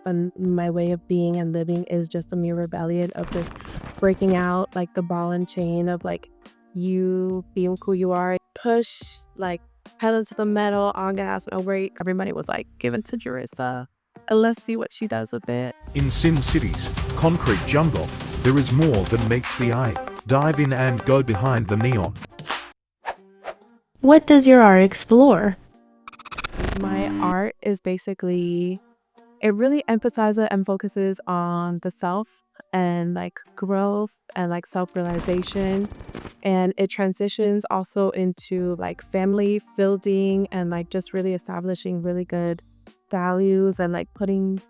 and my way of being and living is just a mere rebellion of just breaking out like the ball and chain of like you being who you are. Push like pedal to the metal, on gas, no brakes. Everybody was like, give it to Jurissa and let's see what she does with it. In Sin City's concrete jungle, there is more than meets the eye. Dive in and go behind the neon. What does your art explore? My art is basically, it really emphasizes and focuses on the self and like growth and like self-realization. And it transitions also into like family building and like just really establishing really good values and like putting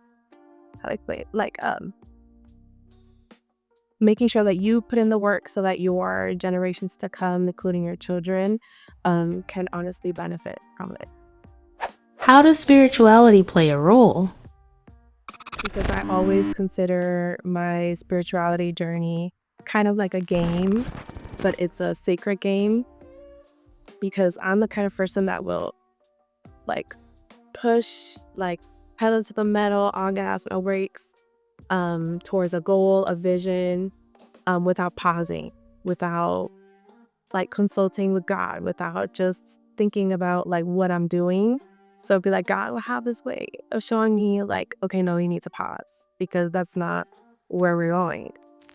making sure that you put in the work so that your generations to come, including your children, can honestly benefit from it. How does spirituality play a role? Because I always consider my spirituality journey kind of like a game, but it's a sacred game because I'm the kind of person that will like push like pedal to the metal, on gas, no brakes, towards a goal, a vision, without pausing, without like consulting with God, without just thinking about like what I'm doing. So it'd be like, God will have this way of showing me like, okay, no, you need to pause because that's not where we're going.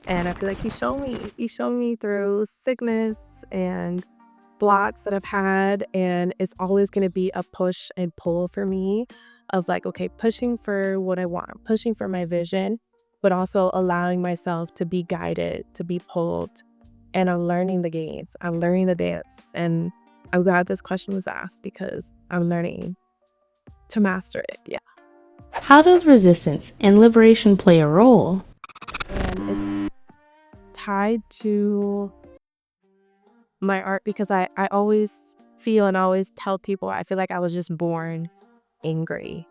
And I feel like he showed me through sickness and blocks that I've had. And it's always going to be a push and pull for me of like, okay, pushing for what I want, pushing for my vision, but also allowing myself to be guided, to be pulled. And I'm learning the games, I'm learning the dance. And I'm glad this question was asked because I'm learning to master it. Yeah. How does resistance and liberation play a role? And it's tied to my art because I always feel and always tell people I feel like I was just born angry.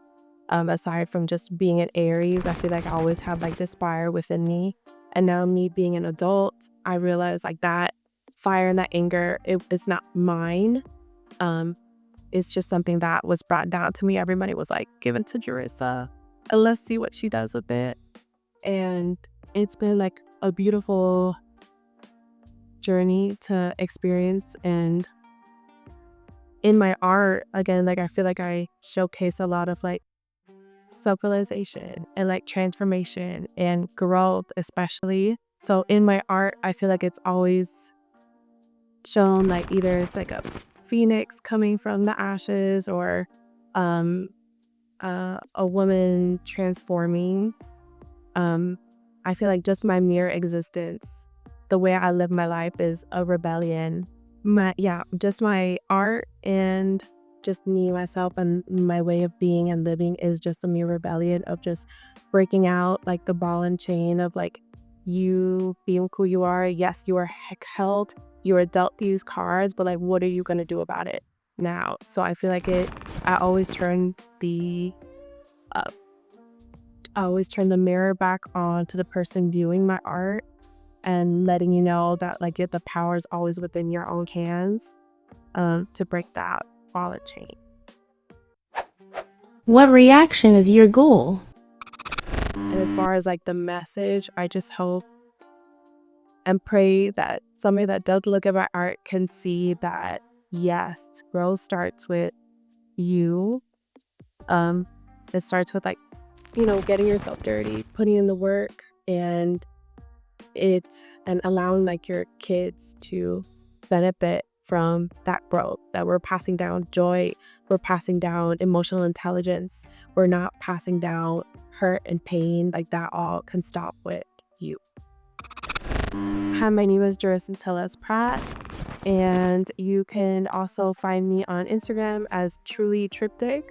Aside from just being an Aries, I feel like I always have like this fire within me. And now me being an adult, I realize like that fire and that anger, it's not mine. It's just something that was brought down to me. Everybody was like, give it to Jurissa and let's see what she does with it. And it's been like a beautiful journey to experience. And in my art, again, like I feel like I showcase a lot of like self-realization and like transformation and growth, especially. So in my art, I feel like it's always shown like either it's like a phoenix coming from the ashes or a woman transforming. I feel like just my mere existence, the way I live my life is a rebellion. Just my art and just me, myself, and my way of being and living is just a mere rebellion of just breaking out like the ball and chain of like you being who you are. Yes, you are held, you are dealt these cards, but like what are you gonna do about it now? So I feel like I always turn the mirror back on to the person viewing my art and letting you know that like the power is always within your own hands to break that wallet chain. What reaction is your goal? And as far as like the message, I just hope and pray that somebody that does look at my art can see that yes, growth starts with you. It starts with like, getting yourself dirty, putting in the work, and allowing like your kids to benefit from that growth, that we're passing down joy, we're passing down emotional intelligence, we're not passing down hurt and pain. Like that all can stop with you. Hi, my name is Jurissa Pratt, and you can also find me on Instagram as Truly Triptych.